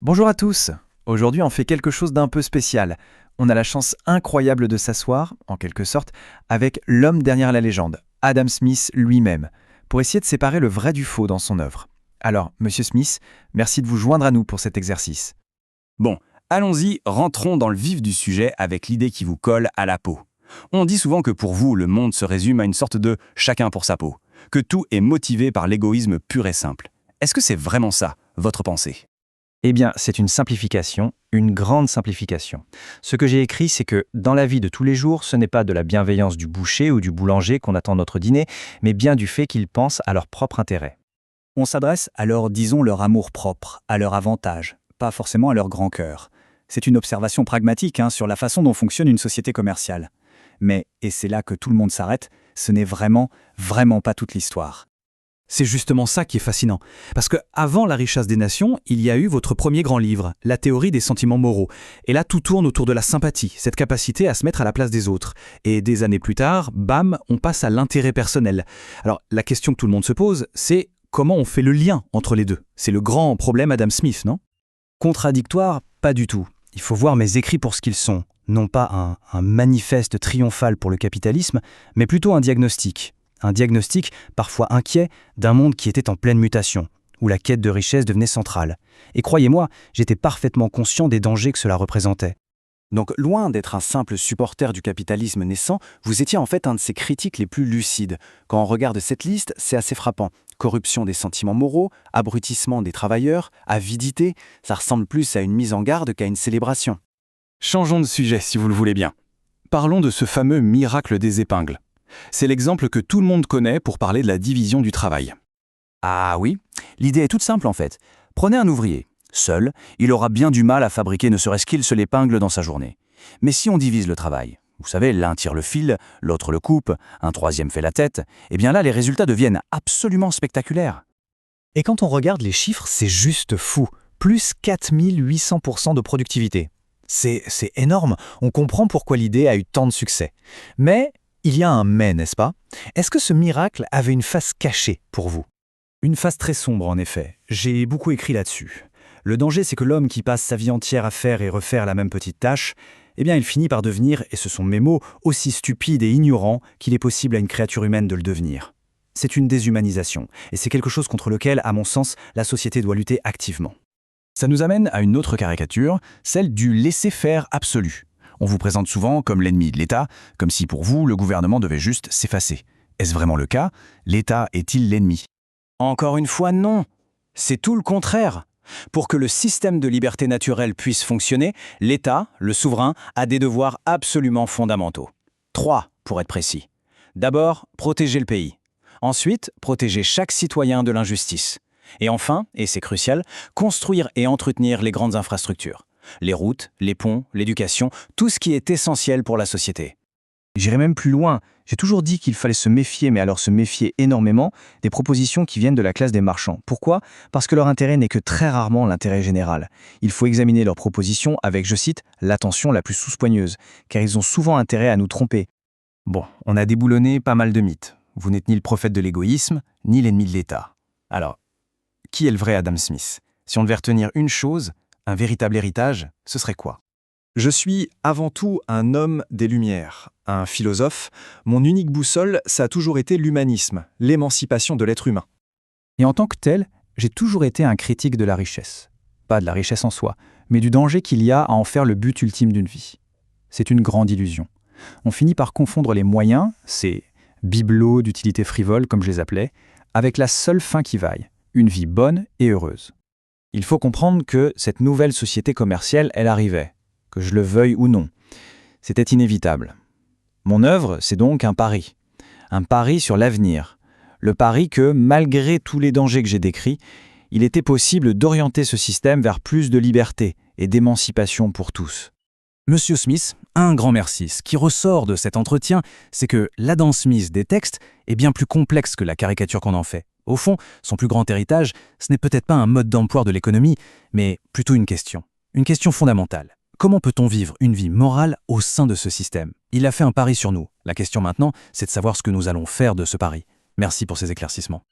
Bonjour à tous. Aujourd'hui, on fait quelque chose d'un peu spécial. On a la chance incroyable de s'asseoir, en quelque sorte, avec l'homme derrière la légende, Adam Smith lui-même, pour essayer de séparer le vrai du faux dans son œuvre. Alors, Monsieur Smith, merci de vous joindre à nous pour cet exercice. Bon, allons-y, rentrons dans le vif du sujet avec l'idée qui vous colle à la peau. On dit souvent que pour vous, le monde se résume à une sorte de chacun pour sa peau, que tout est motivé par l'égoïsme pur et simple. Est-ce que c'est vraiment ça, votre pensée? Eh bien, c'est une simplification, une grande simplification. Ce que j'ai écrit, c'est que dans la vie de tous les jours, ce n'est pas de la bienveillance du boucher ou du boulanger qu'on attend notre dîner, mais bien du fait qu'ils pensent à leur propre intérêt. On s'adresse à leur, disons, leur amour-propre, à leur avantage, pas forcément à leur grand cœur. C'est une observation pragmatique sur la façon dont fonctionne une société commerciale. Mais, et c'est là que tout le monde s'arrête, ce n'est vraiment pas toute l'histoire. C'est justement ça qui est fascinant. Parce que avant La richesse des nations, il y a eu votre premier grand livre, La théorie des sentiments moraux. Et là, tout tourne autour de la sympathie, cette capacité à se mettre à la place des autres. Et des années plus tard, bam, on passe à l'intérêt personnel. Alors, la question que tout le monde se pose, c'est comment on fait le lien entre les deux? C'est le grand problème Adam Smith, non? Contradictoire, pas du tout. Il faut voir mes écrits pour ce qu'ils sont. Non pas un manifeste triomphal pour le capitalisme, mais plutôt un diagnostic. Un diagnostic, parfois inquiet, d'un monde qui était en pleine mutation, où la quête de richesse devenait centrale. Et croyez-moi, j'étais parfaitement conscient des dangers que cela représentait. Donc, loin d'être un simple supporter du capitalisme naissant, vous étiez en fait un de ses critiques les plus lucides. Quand on regarde cette liste, c'est assez frappant. Corruption des sentiments moraux, abrutissement des travailleurs, avidité, ça ressemble plus à une mise en garde qu'à une célébration. Changeons de sujet, si vous le voulez bien. Parlons de ce fameux miracle des épingles. C'est l'exemple que tout le monde connaît pour parler de la division du travail. Ah oui, l'idée est toute simple en fait. Prenez un ouvrier. Seul, il aura bien du mal à fabriquer ne serait-ce qu'il seule épingle dans sa journée. Mais si on divise le travail, vous savez, l'un tire le fil, l'autre le coupe, un troisième fait la tête, eh bien là, les résultats deviennent absolument spectaculaires. Et quand on regarde les chiffres, c'est juste fou. Plus 4800% de productivité. C'est énorme. On comprend pourquoi l'idée a eu tant de succès. Mais il y a un mais, n'est-ce pas? Est-ce que ce miracle avait une face cachée pour vous? Une phase très sombre, en effet. J'ai beaucoup écrit là-dessus. Le danger, c'est que l'homme qui passe sa vie entière à faire et refaire la même petite tâche, eh bien, il finit par devenir, et ce sont mes mots, aussi stupide et ignorant qu'il est possible à une créature humaine de le devenir. C'est une déshumanisation, et c'est quelque chose contre lequel, à mon sens, la société doit lutter activement. Ça nous amène à une autre caricature, celle du laisser-faire absolu. On vous présente souvent comme l'ennemi de l'État, comme si pour vous, le gouvernement devait juste s'effacer. Est-ce vraiment le cas? L'État est-il l'ennemi? Encore une fois, non. C'est tout le contraire. Pour que le système de liberté naturelle puisse fonctionner, l'État, le souverain, a des devoirs absolument fondamentaux. 3, pour être précis. D'abord, protéger le pays. Ensuite, protéger chaque citoyen de l'injustice. Et enfin, et c'est crucial, construire et entretenir les grandes infrastructures. Les routes, les ponts, l'éducation, tout ce qui est essentiel pour la société. J'irai même plus loin. J'ai toujours dit qu'il fallait se méfier, mais alors se méfier énormément, des propositions qui viennent de la classe des marchands. Pourquoi? Parce que leur intérêt n'est que très rarement l'intérêt général. Il faut examiner leurs propositions avec, je cite, l'attention la plus souspoigneuse, car ils ont souvent intérêt à nous tromper. Bon, on a déboulonné pas mal de mythes. Vous n'êtes ni le prophète de l'égoïsme, ni l'ennemi de l'État. Alors, qui est le vrai Adam Smith? Si on devait retenir une chose, un véritable héritage, ce serait quoi? Je suis avant tout un homme des Lumières, un philosophe. Mon unique boussole, ça a toujours été l'humanisme, l'émancipation de l'être humain. Et en tant que tel, j'ai toujours été un critique de la richesse. Pas de la richesse en soi, mais du danger qu'il y a à en faire le but ultime d'une vie. C'est une grande illusion. On finit par confondre les moyens, ces bibelots d'utilité frivole comme je les appelais, avec la seule fin qui vaille, une vie bonne et heureuse. Il faut comprendre que cette nouvelle société commerciale, elle arrivait, que je le veuille ou non. C'était inévitable. Mon œuvre, c'est donc un pari sur l'avenir. Le pari que, malgré tous les dangers que j'ai décrits, il était possible d'orienter ce système vers plus de liberté et d'émancipation pour tous. Monsieur Smith, un grand merci. Ce qui ressort de cet entretien, c'est que l'Adam Smith des textes est bien plus complexe que la caricature qu'on en fait. Au fond, son plus grand héritage, ce n'est peut-être pas un mode d'emploi de l'économie, mais plutôt une question fondamentale. Comment peut-on vivre une vie morale au sein de ce système? Il a fait un pari sur nous. La question maintenant, c'est de savoir ce que nous allons faire de ce pari. Merci pour ces éclaircissements.